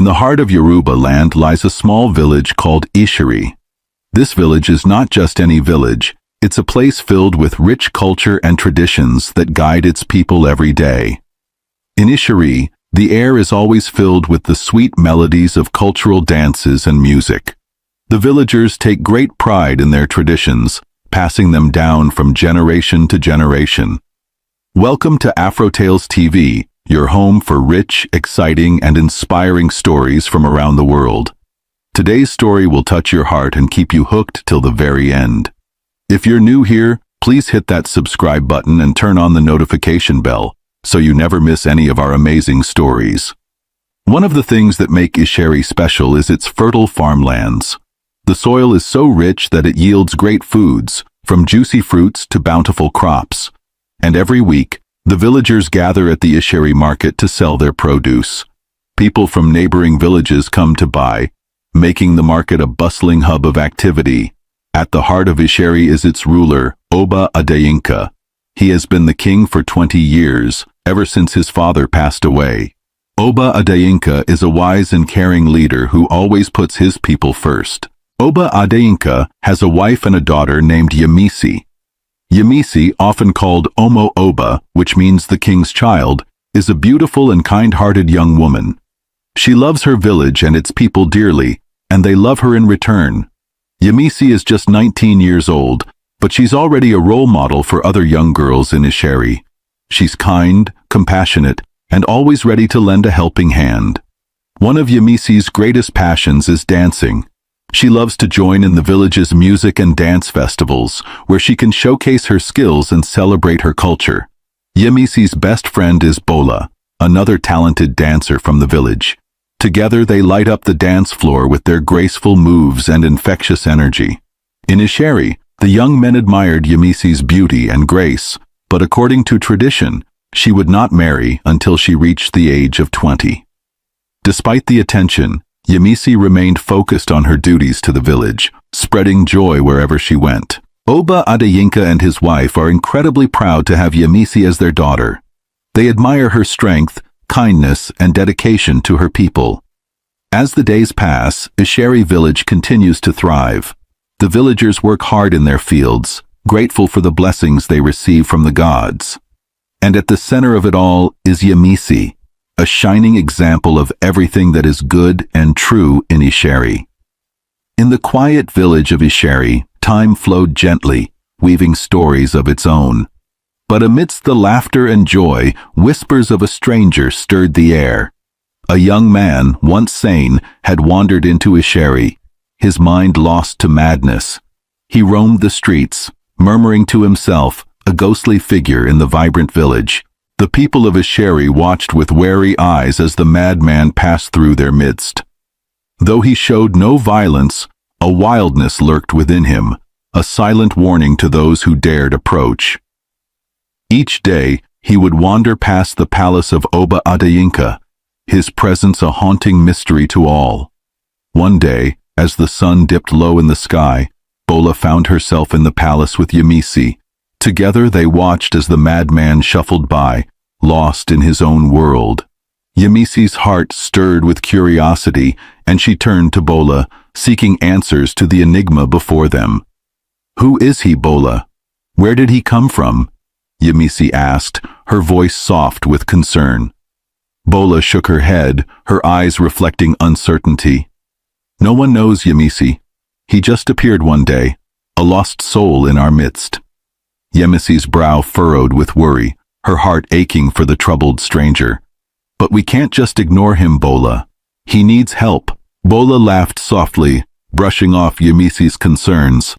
In the heart of Yoruba land lies a small village called Ishiri. This village is not just any village, it's a place filled with rich culture and traditions that guide its people every day. In Ishiri, the air is always filled with the sweet melodies of cultural dances and music. The villagers take great pride in their traditions, passing them down from generation to generation. Welcome to AfroTales TV, your home for rich, exciting, and inspiring stories from around the world. Today's story will touch your heart and keep you hooked till the very end. If you're new here, please hit that subscribe button and turn on the notification bell so you never miss any of our amazing stories. One of the things that make Ishiri special is its fertile farmlands. The soil is so rich that it yields great foods, from juicy fruits to bountiful crops. And every week, the villagers gather at the Ishiri market to sell their produce. People from neighboring villages come to buy, making the market a bustling hub of activity. At the heart of Ishiri is its ruler, Oba Adeyinka. He has been the king for 20 years, ever since his father passed away. Oba Adeyinka is a wise and caring leader who always puts his people first. Oba Adeyinka has a wife and a daughter named Yemisi. Yemisi, often called Omo Oba, which means the king's child, is a beautiful and kind-hearted young woman. She loves her village and its people dearly, and they love her in return. Yemisi is just 19 years old, but she's already a role model for other young girls in Ishiri. She's kind, compassionate, and always ready to lend a helping hand. One of Yemisi's greatest passions is dancing. She loves to join in the village's music and dance festivals, where she can showcase her skills and celebrate her culture. Yemisi's best friend is Bola, another talented dancer from the village. Together they light up the dance floor with their graceful moves and infectious energy. In Ishiri, the young men admired Yemisi's beauty and grace, but according to tradition, she would not marry until she reached the age of 20. Despite the attention, Yemisi remained focused on her duties to the village, spreading joy wherever she went. Oba Adeyinka and his wife are incredibly proud to have Yemisi as their daughter. They admire her strength, kindness, and dedication to her people. As the days pass, Ishiri village continues to thrive. The villagers work hard in their fields, grateful for the blessings they receive from the gods. And at the center of it all is Yemisi, a shining example of everything that is good and true in Ishiri. In the quiet village of Ishiri, time flowed gently, weaving stories of its own. But amidst the laughter and joy, whispers of a stranger stirred the air. A young man, once sane, had wandered into Ishiri, his mind lost to madness. He roamed the streets, murmuring to himself, a ghostly figure in the vibrant village. The people of Ishiri watched with wary eyes as the madman passed through their midst. Though he showed no violence, a wildness lurked within him, a silent warning to those who dared approach. Each day, he would wander past the palace of Oba Adeyinka, his presence a haunting mystery to all. One day, as the sun dipped low in the sky, Bola found herself in the palace with Yemisi. Together they watched as the madman shuffled by, lost in his own world. Yemisi's heart stirred with curiosity, and she turned to Bola, seeking answers to the enigma before them. "Who is he, Bola? Where did he come from?" Yemisi asked, her voice soft with concern. Bola shook her head, her eyes reflecting uncertainty. "No one knows, Yemisi. He just appeared one day, a lost soul in our midst." Yemisi's brow furrowed with worry, her heart aching for the troubled stranger. "But we can't just ignore him, Bola. He needs help." Bola laughed softly, brushing off Yemisi's concerns.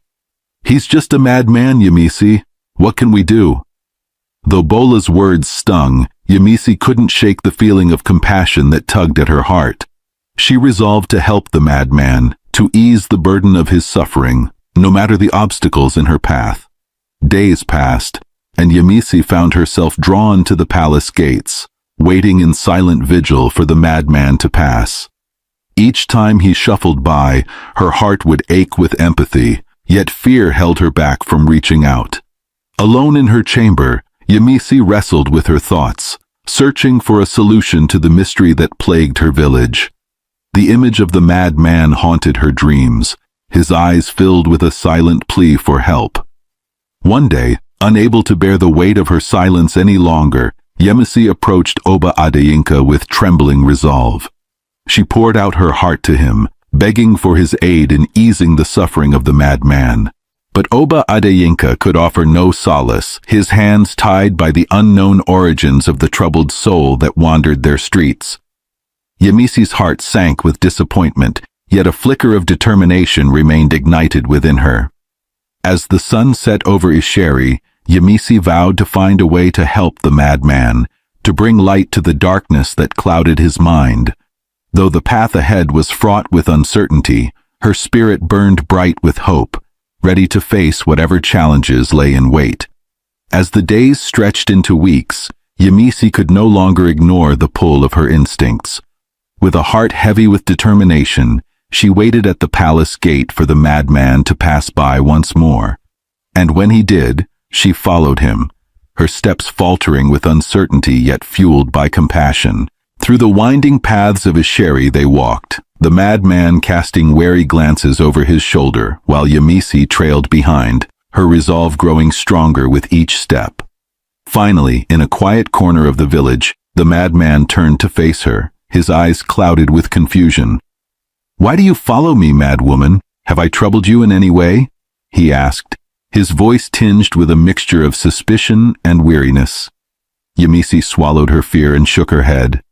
"He's just a madman, Yemisi. What can we do?" Though Bola's words stung, Yemisi couldn't shake the feeling of compassion that tugged at her heart. She resolved to help the madman, to ease the burden of his suffering, no matter the obstacles in her path. Days passed, and Yemisi found herself drawn to the palace gates, waiting in silent vigil for the madman to pass. Each time he shuffled by, her heart would ache with empathy, yet fear held her back from reaching out. Alone in her chamber, Yemisi wrestled with her thoughts, searching for a solution to the mystery that plagued her village. The image of the madman haunted her dreams, his eyes filled with a silent plea for help. One day, unable to bear the weight of her silence any longer, Yemisi approached Oba Adeyinka with trembling resolve. She poured out her heart to him, begging for his aid in easing the suffering of the madman. But Oba Adeyinka could offer no solace, his hands tied by the unknown origins of the troubled soul that wandered their streets. Yemisi's heart sank with disappointment, yet a flicker of determination remained ignited within her. As the sun set over Isheri, Yemisi vowed to find a way to help the madman, to bring light to the darkness that clouded his mind. Though the path ahead was fraught with uncertainty, her spirit burned bright with hope, ready to face whatever challenges lay in wait. As the days stretched into weeks, Yemisi could no longer ignore the pull of her instincts. With a heart heavy with determination, she waited at the palace gate for the madman to pass by once more. And when he did, she followed him, her steps faltering with uncertainty yet fueled by compassion. Through the winding paths of Isheri they walked, the madman casting wary glances over his shoulder, while Yemisi trailed behind, her resolve growing stronger with each step. Finally, in a quiet corner of the village, the madman turned to face her, his eyes clouded with confusion. "Why do you follow me, mad woman? Have I troubled you in any way?" he asked, his voice tinged with a mixture of suspicion and weariness. Yemisi swallowed her fear and shook her head.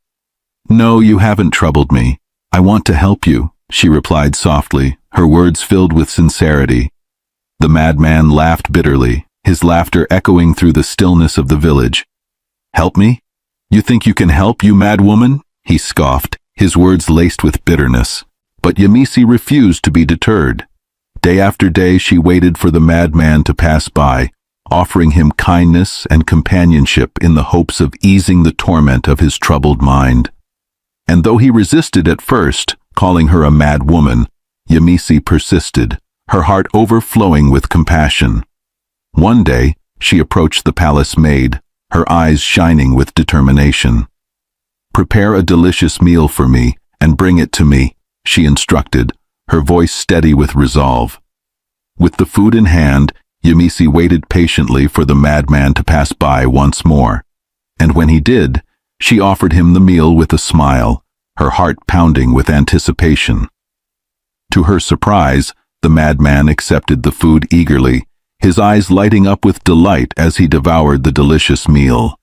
"No, you haven't troubled me. I want to help you," she replied softly, her words filled with sincerity. The madman laughed bitterly, his laughter echoing through the stillness of the village. "Help me? You think you can help, you mad woman?" he scoffed, his words laced with bitterness. But Yemisi refused to be deterred. Day after day she waited for the madman to pass by, offering him kindness and companionship in the hopes of easing the torment of his troubled mind. And though he resisted at first, calling her a mad woman, Yemisi persisted, her heart overflowing with compassion. One day, she approached the palace maid, her eyes shining with determination. "Prepare a delicious meal for me and bring it to me," she instructed, her voice steady with resolve. With the food in hand, Yemisi waited patiently for the madman to pass by once more. And when he did, she offered him the meal with a smile, her heart pounding with anticipation. To her surprise, the madman accepted the food eagerly, his eyes lighting up with delight as he devoured the delicious meal.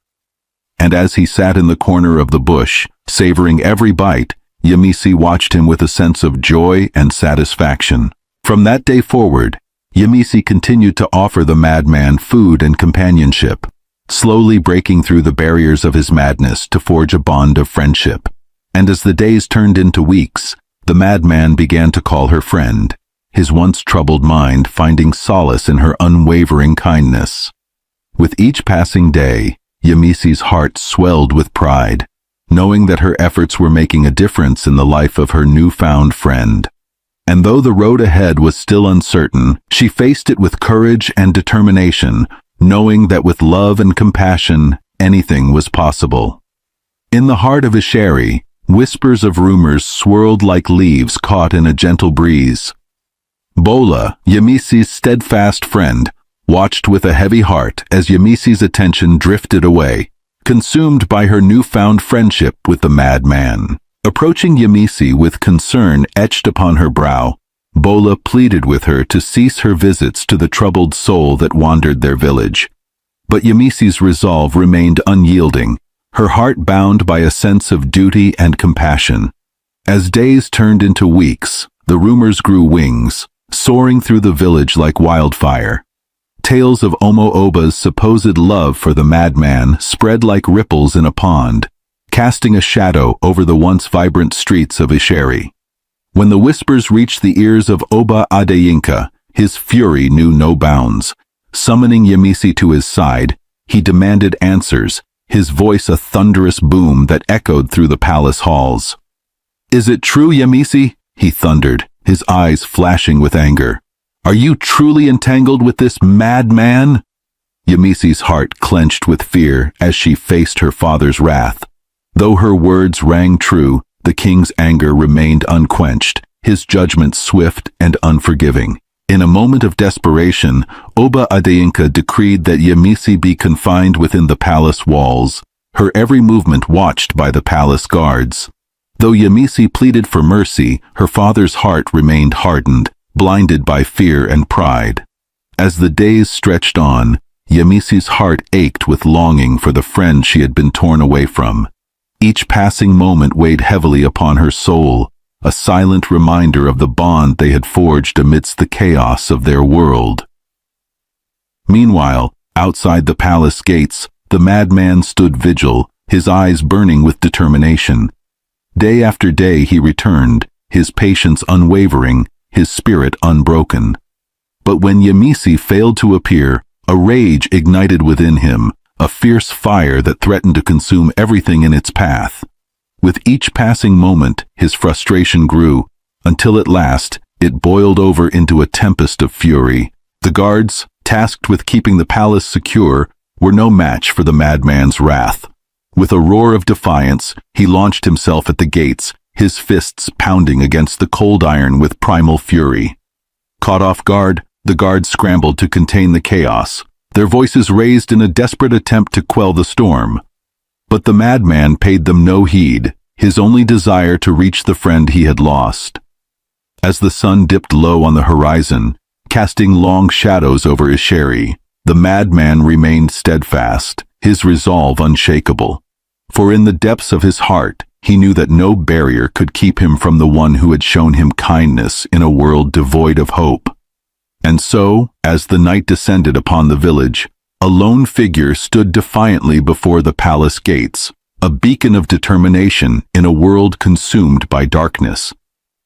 And as he sat in the corner of the bush, savoring every bite, Yemisi watched him with a sense of joy and satisfaction. From that day forward, Yemisi continued to offer the madman food and companionship, slowly breaking through the barriers of his madness to forge a bond of friendship. And as the days turned into weeks, the madman began to call her friend, his once troubled mind finding solace in her unwavering kindness. With each passing day, Yemisi's heart swelled with pride, knowing that her efforts were making a difference in the life of her newfound friend. And though the road ahead was still uncertain, she faced it with courage and determination, knowing that with love and compassion, anything was possible. In the heart of Isheri, whispers of rumors swirled like leaves caught in a gentle breeze. Bola, Yemisi's steadfast friend, watched with a heavy heart as Yemisi's attention drifted away, consumed by her newfound friendship with the madman. Approaching Yemisi with concern etched upon her brow, Bola pleaded with her to cease her visits to the troubled soul that wandered their village. But Yemisi's resolve remained unyielding, her heart bound by a sense of duty and compassion. As days turned into weeks, the rumors grew wings, soaring through the village like wildfire. Tales of Omo Oba's supposed love for the madman spread like ripples in a pond, casting a shadow over the once vibrant streets of Isheri. When the whispers reached the ears of Oba Adeyinka, his fury knew no bounds. Summoning Yemisi to his side, he demanded answers, his voice a thunderous boom that echoed through the palace halls. "Is it true, Yemisi?" he thundered, his eyes flashing with anger. "Are you truly entangled with this madman?" Yemisi's heart clenched with fear as she faced her father's wrath. Though her words rang true, the king's anger remained unquenched, his judgment swift and unforgiving. In a moment of desperation, Oba Adeyinka decreed that Yemisi be confined within the palace walls, her every movement watched by the palace guards. Though Yemisi pleaded for mercy, her father's heart remained hardened, blinded by fear and pride. As the days stretched on, Yemisi's heart ached with longing for the friend she had been torn away from. Each passing moment weighed heavily upon her soul, a silent reminder of the bond they had forged amidst the chaos of their world. Meanwhile, outside the palace gates, the madman stood vigil, his eyes burning with determination. Day after day he returned, his patience unwavering, his spirit unbroken. But when Yemisi failed to appear, a rage ignited within him, a fierce fire that threatened to consume everything in its path. With each passing moment, his frustration grew, until at last, it boiled over into a tempest of fury. The guards, tasked with keeping the palace secure, were no match for the madman's wrath. With a roar of defiance, he launched himself at the gates, his fists pounding against the cold iron with primal fury. Caught off guard, the guards scrambled to contain the chaos, their voices raised in a desperate attempt to quell the storm. But the madman paid them no heed, his only desire to reach the friend he had lost. As the sun dipped low on the horizon, casting long shadows over Isheri, the madman remained steadfast, his resolve unshakable. For in the depths of his heart, he knew that no barrier could keep him from the one who had shown him kindness in a world devoid of hope. And so, as the night descended upon the village, a lone figure stood defiantly before the palace gates, a beacon of determination in a world consumed by darkness.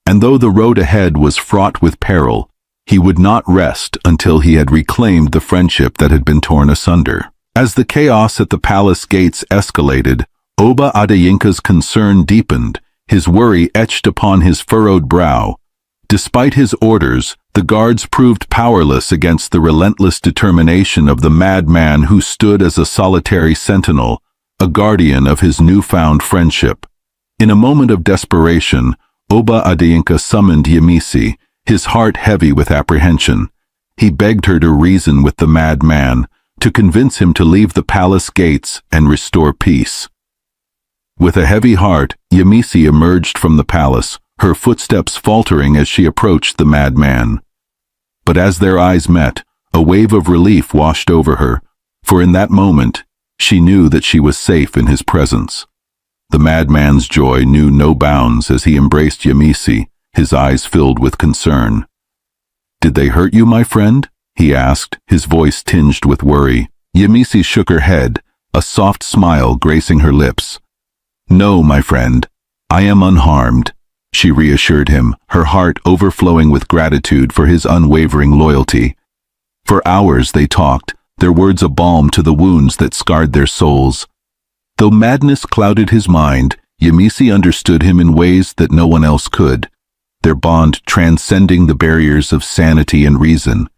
And though the road ahead was fraught with peril, he would not rest until he had reclaimed the friendship that had been torn asunder. As the chaos at the palace gates escalated, Oba Adeyinka's concern deepened, his worry etched upon his furrowed brow. Despite his orders, the guards proved powerless against the relentless determination of the madman who stood as a solitary sentinel, a guardian of his newfound friendship. In a moment of desperation, Oba Adeyinka summoned Yemisi, his heart heavy with apprehension. He begged her to reason with the madman, to convince him to leave the palace gates and restore peace. With a heavy heart, Yemisi emerged from the palace, her footsteps faltering as she approached the madman. But as their eyes met, a wave of relief washed over her, for in that moment, she knew that she was safe in his presence. The madman's joy knew no bounds as he embraced Yemisi, his eyes filled with concern. "Did they hurt you, my friend?" he asked, his voice tinged with worry. Yemisi shook her head, a soft smile gracing her lips. "No, my friend, I am unharmed," she reassured him, her heart overflowing with gratitude for his unwavering loyalty. For hours they talked, their words a balm to the wounds that scarred their souls. Though madness clouded his mind, Yemisi understood him in ways that no one else could, their bond transcending the barriers of sanity and reason.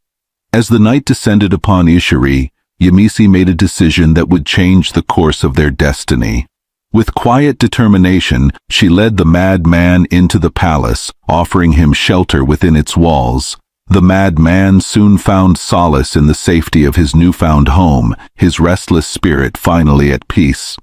As the night descended upon Isheri, Yemisi made a decision that would change the course of their destiny. With quiet determination, she led the madman into the palace, offering him shelter within its walls. The madman soon found solace in the safety of his newfound home, his restless spirit finally at peace.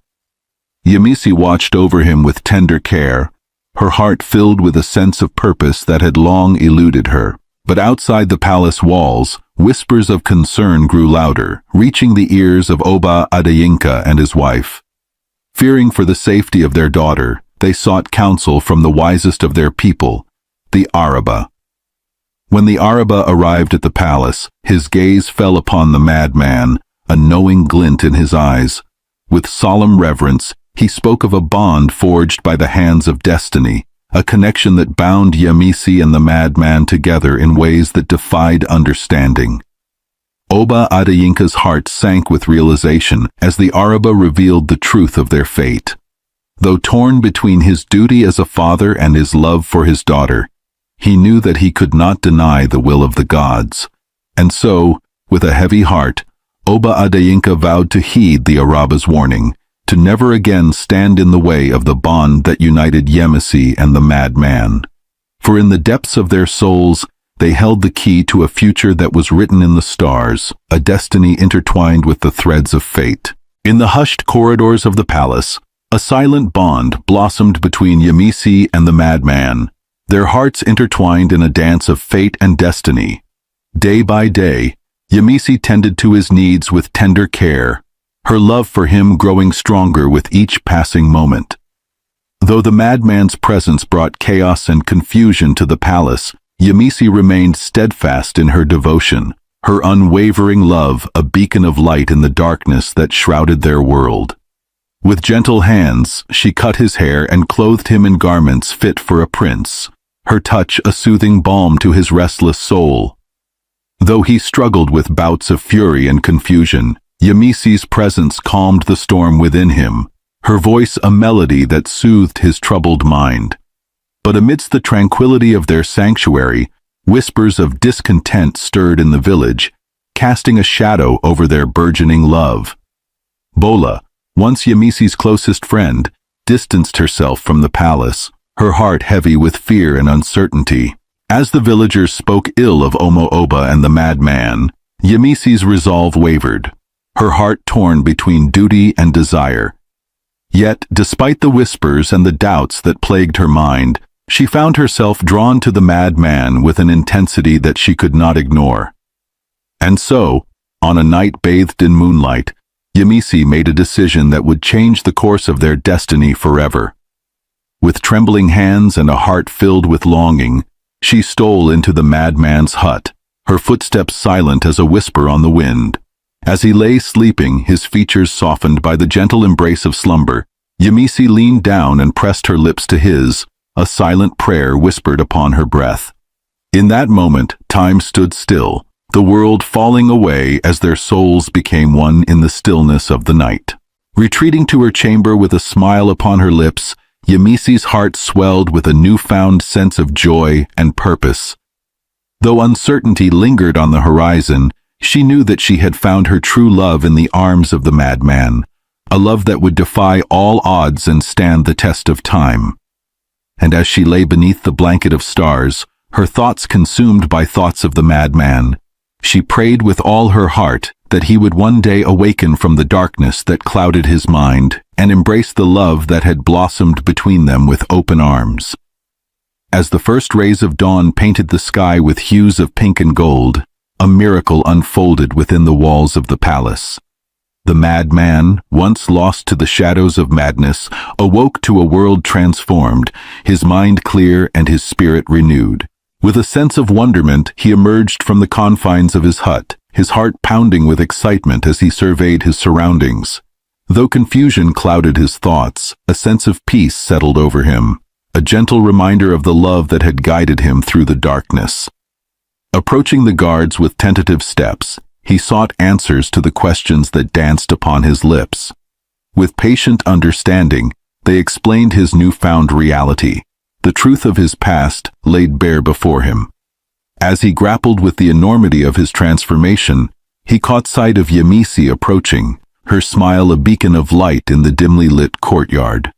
Yemisi watched over him with tender care, her heart filled with a sense of purpose that had long eluded her. But outside the palace walls, whispers of concern grew louder, reaching the ears of Oba Adeyinka and his wife. Fearing for the safety of their daughter, they sought counsel from the wisest of their people, the Araba. When the Araba arrived at the palace, his gaze fell upon the madman, a knowing glint in his eyes. With solemn reverence, he spoke of a bond forged by the hands of destiny, a connection that bound Yemisi and the madman together in ways that defied understanding. Oba Adeyinka's heart sank with realization as the Araba revealed the truth of their fate. Though torn between his duty as a father and his love for his daughter, he knew that he could not deny the will of the gods. And so, with a heavy heart, Oba Adeyinka vowed to heed the Araba's warning, to never again stand in the way of the bond that united Yemisi and the madman. For in the depths of their souls, they held the key to a future that was written in the stars, a destiny intertwined with the threads of fate. In the hushed corridors of the palace, a silent bond blossomed between Yemisi and the madman, their hearts intertwined in a dance of fate and destiny. Day by day, Yemisi tended to his needs with tender care, her love for him growing stronger with each passing moment. Though the madman's presence brought chaos and confusion to the palace, Yemisi remained steadfast in her devotion, her unwavering love a beacon of light in the darkness that shrouded their world. With gentle hands, she cut his hair and clothed him in garments fit for a prince, her touch a soothing balm to his restless soul. Though he struggled with bouts of fury and confusion, Yemisi's presence calmed the storm within him, her voice a melody that soothed his troubled mind. But amidst the tranquility of their sanctuary, whispers of discontent stirred in the village, casting a shadow over their burgeoning love. Bola, once Yemisi's closest friend, distanced herself from the palace, her heart heavy with fear and uncertainty. As the villagers spoke ill of Omo-Oba and the madman, Yemisi's resolve wavered, her heart torn between duty and desire. Yet, despite the whispers and the doubts that plagued her mind, she found herself drawn to the madman with an intensity that she could not ignore. And so, on a night bathed in moonlight, Yemisi made a decision that would change the course of their destiny forever. With trembling hands and a heart filled with longing, she stole into the madman's hut, her footsteps silent as a whisper on the wind. As he lay sleeping, his features softened by the gentle embrace of slumber, Yemisi leaned down and pressed her lips to his, a silent prayer whispered upon her breath. In that moment, time stood still, the world falling away as their souls became one in the stillness of the night. Retreating to her chamber with a smile upon her lips, Yemisi's heart swelled with a newfound sense of joy and purpose. Though uncertainty lingered on the horizon, she knew that she had found her true love in the arms of the madman, a love that would defy all odds and stand the test of time. And as she lay beneath the blanket of stars, her thoughts consumed by thoughts of the madman, she prayed with all her heart that he would one day awaken from the darkness that clouded his mind and embrace the love that had blossomed between them with open arms. As the first rays of dawn painted the sky with hues of pink and gold, a miracle unfolded within the walls of the palace. The madman, once lost to the shadows of madness, awoke to a world transformed, his mind clear and his spirit renewed. With a sense of wonderment, he emerged from the confines of his hut, his heart pounding with excitement as he surveyed his surroundings. Though confusion clouded his thoughts, a sense of peace settled over him, a gentle reminder of the love that had guided him through the darkness. Approaching the guards with tentative steps, he sought answers to the questions that danced upon his lips. With patient understanding, they explained his newfound reality. The truth of his past laid bare before him. As he grappled with the enormity of his transformation, he caught sight of Yemisi approaching, her smile a beacon of light in the dimly lit courtyard.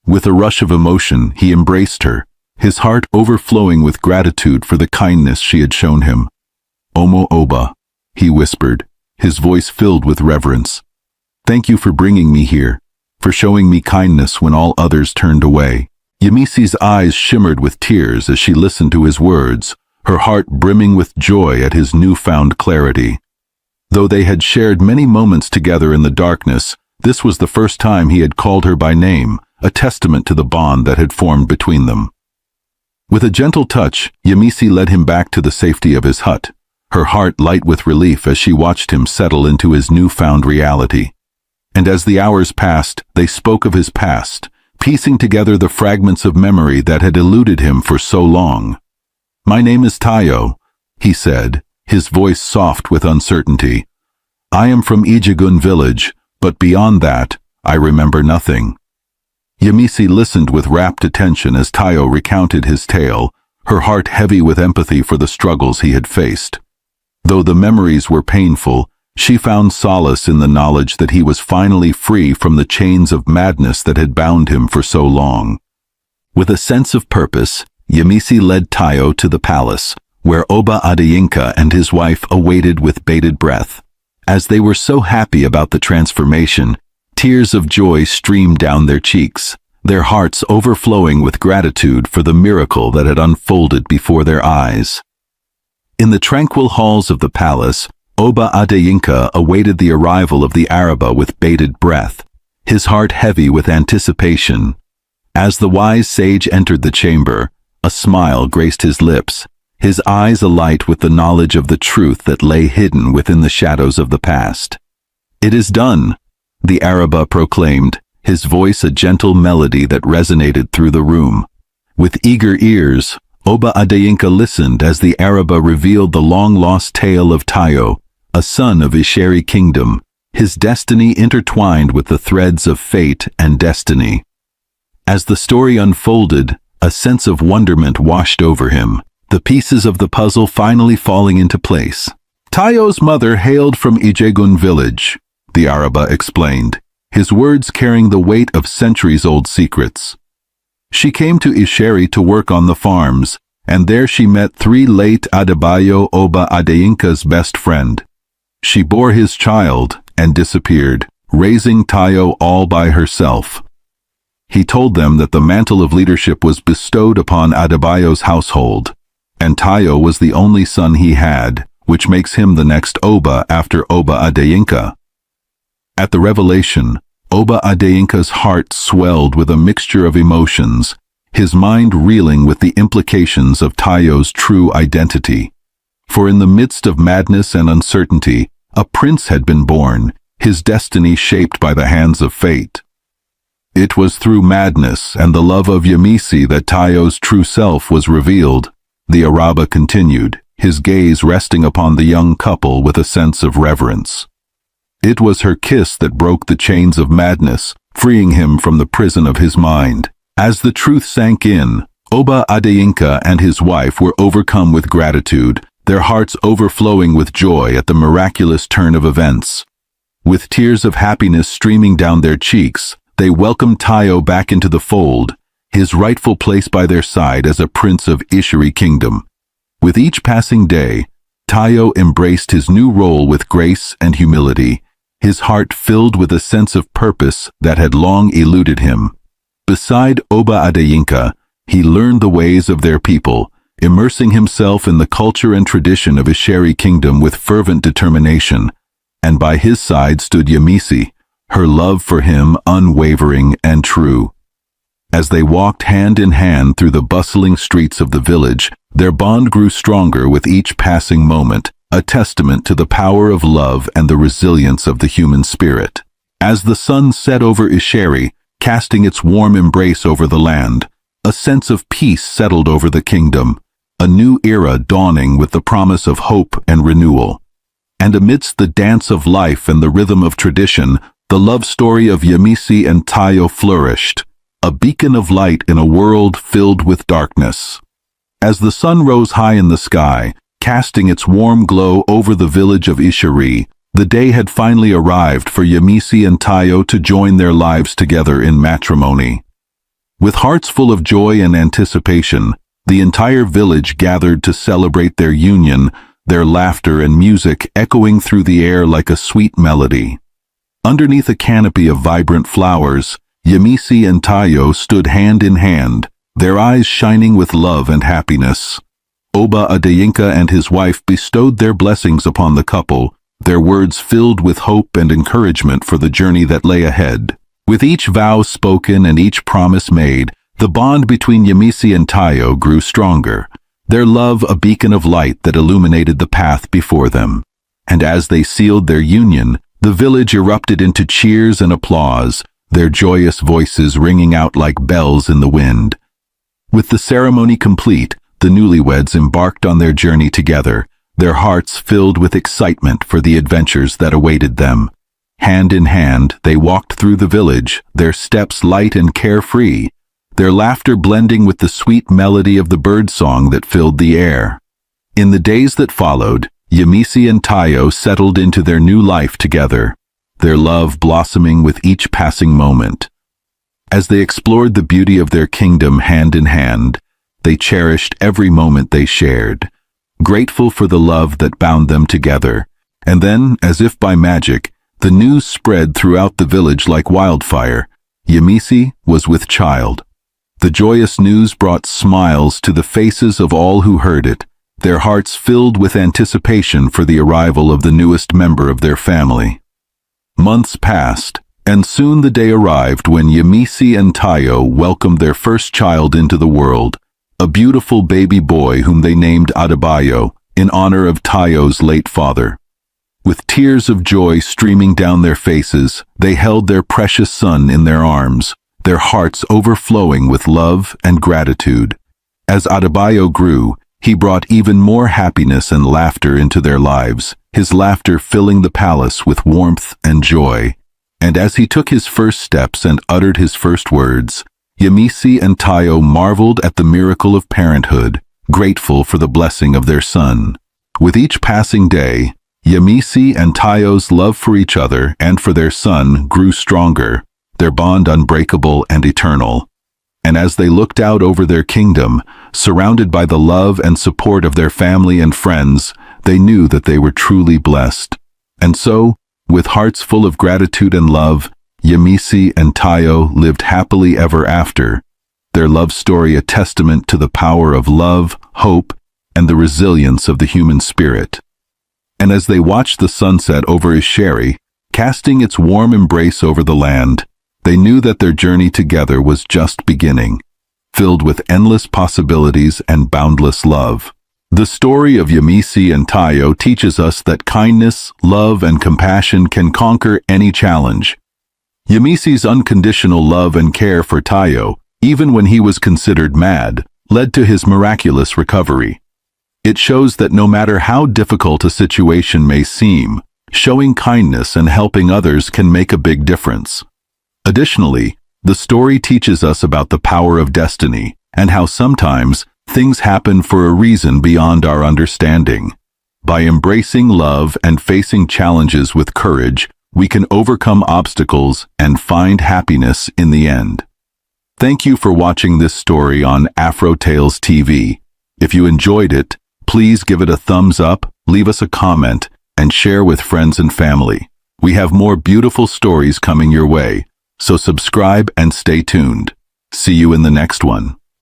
With a rush of emotion, he embraced her, his heart overflowing with gratitude for the kindness she had shown him. "Omo-Oba," he whispered, his voice filled with reverence. "Thank you for bringing me here, for showing me kindness when all others turned away." Yemisi's eyes shimmered with tears as she listened to his words, her heart brimming with joy at his newfound clarity. Though they had shared many moments together in the darkness, this was the first time he had called her by name, a testament to the bond that had formed between them. With a gentle touch, Yemisi led him back to the safety of his hut, her heart light with relief as she watched him settle into his newfound reality. And as the hours passed, they spoke of his past, piecing together the fragments of memory that had eluded him for so long. "My name is Tayo," he said, his voice soft with uncertainty. "I am from Ijagun village, but beyond that, I remember nothing." Yemisi listened with rapt attention as Tayo recounted his tale, her heart heavy with empathy for the struggles he had faced. Though the memories were painful, She found solace in the knowledge that he was finally free from the chains of madness that had bound him for so long. With a sense of purpose, Yemisi led Tayo to the palace, where Oba Adeyinka and his wife awaited with bated breath. As they were so happy about the transformation, tears of joy streamed down their cheeks, their hearts overflowing with gratitude for the miracle that had unfolded before their eyes. In the tranquil halls of the palace, Oba Adeyinka awaited the arrival of the Araba with bated breath, his heart heavy with anticipation. As the wise sage entered the chamber, a smile graced his lips, his eyes alight with the knowledge of the truth that lay hidden within the shadows of the past. "It is done," the Araba proclaimed, his voice a gentle melody that resonated through the room. With eager ears, Oba Adeyinka listened as the Araba revealed the long-lost tale of Tayo, a son of Isheri Kingdom, his destiny intertwined with the threads of fate and destiny. As the story unfolded, a sense of wonderment washed over him, the pieces of the puzzle finally falling into place. "Tayo's mother hailed from Ijegun village," the Araba explained, his words carrying the weight of centuries-old secrets. "She came to Isheri to work on the farms, and there she met three late Adebayo Oba Adeyinka's best friend. She bore his child and disappeared, raising Tayo all by herself. He told them that the mantle of leadership was bestowed upon Adebayo's household, and Tayo was the only son he had, which makes him the next Oba after Oba Adeyinka." At the revelation, Oba Adeyinka's heart swelled with a mixture of emotions, his mind reeling with the implications of Tayo's true identity. For in the midst of madness and uncertainty, a prince had been born, his destiny shaped by the hands of fate. It was through madness and the love of Yemisi that Tayo's true self was revealed, the Araba continued, his gaze resting upon the young couple with a sense of reverence. It was her kiss that broke the chains of madness, freeing him from the prison of his mind. As the truth sank in, Oba Adeyinka and his wife were overcome with gratitude, their hearts overflowing with joy at the miraculous turn of events. With tears of happiness streaming down their cheeks, they welcomed Tayo back into the fold, his rightful place by their side as a prince of Isheri Kingdom. With each passing day, Tayo embraced his new role with grace and humility, his heart filled with a sense of purpose that had long eluded him. Beside Oba Adeyinka, he learned the ways of their people, immersing himself in the culture and tradition of Isheri Kingdom with fervent determination, and by his side stood Yemisi, her love for him unwavering and true. As they walked hand in hand through the bustling streets of the village, their bond grew stronger with each passing moment, a testament to the power of love and the resilience of the human spirit. As the sun set over Isheri, casting its warm embrace over the land, a sense of peace settled over the kingdom, a new era dawning with the promise of hope and renewal. And amidst the dance of life and the rhythm of tradition, the love story of Yemisi and Tayo flourished, a beacon of light in a world filled with darkness. As the sun rose high in the sky, casting its warm glow over the village of Isheri, the day had finally arrived for Yemisi and Tayo to join their lives together in matrimony. With hearts full of joy and anticipation, the entire village gathered to celebrate their union, their laughter and music echoing through the air like a sweet melody. Underneath a canopy of vibrant flowers, Yemisi and Tayo stood hand in hand, their eyes shining with love and happiness. Oba Adeyinka and his wife bestowed their blessings upon the couple, their words filled with hope and encouragement for the journey that lay ahead. With each vow spoken and each promise made, the bond between Yemisi and Tayo grew stronger, their love a beacon of light that illuminated the path before them. And as they sealed their union, the village erupted into cheers and applause, their joyous voices ringing out like bells in the wind. With the ceremony complete, the newlyweds embarked on their journey together, their hearts filled with excitement for the adventures that awaited them. Hand in hand, they walked through the village, their steps light and carefree, their laughter blending with the sweet melody of the birdsong that filled the air. In the days that followed, Yemisi and Tayo settled into their new life together, their love blossoming with each passing moment. As they explored the beauty of their kingdom hand in hand, they cherished every moment they shared, grateful for the love that bound them together. And then, as if by magic, the news spread throughout the village like wildfire. Yemisi was with child. The joyous news brought smiles to the faces of all who heard it, their hearts filled with anticipation for the arrival of the newest member of their family. Months passed, and soon the day arrived when Yemisi and Tayo welcomed their first child into the world, a beautiful baby boy whom they named Adebayo, in honor of Tayo's late father. With tears of joy streaming down their faces, they held their precious son in their arms, their hearts overflowing with love and gratitude. As Adebayo grew, he brought even more happiness and laughter into their lives, his laughter filling the palace with warmth and joy. And as he took his first steps and uttered his first words, Yemisi and Tayo marveled at the miracle of parenthood, grateful for the blessing of their son. With each passing day, Yemisi and Tayo's love for each other and for their son grew stronger, their bond unbreakable and eternal. And as they looked out over their kingdom, surrounded by the love and support of their family and friends, they knew that they were truly blessed. And so, with hearts full of gratitude and love, Yemisi and Tayo lived happily ever after, their love story a testament to the power of love, hope, and the resilience of the human spirit. And as they watched the sunset over Isheri, casting its warm embrace over the land, they knew that their journey together was just beginning, filled with endless possibilities and boundless love. The story of Yemisi and Tayo teaches us that kindness, love, and compassion can conquer any challenge. Yemisi's unconditional love and care for Tayo, even when he was considered mad, led to his miraculous recovery. It shows that no matter how difficult a situation may seem, showing kindness and helping others can make a big difference. Additionally, the story teaches us about the power of destiny and how sometimes things happen for a reason beyond our understanding. By embracing love and facing challenges with courage, we can overcome obstacles and find happiness in the end. Thank you for watching this story on AfroTales TV. If you enjoyed it, please give it a thumbs up, leave us a comment, and share with friends and family. We have more beautiful stories coming your way, so subscribe and stay tuned. See you in the next one.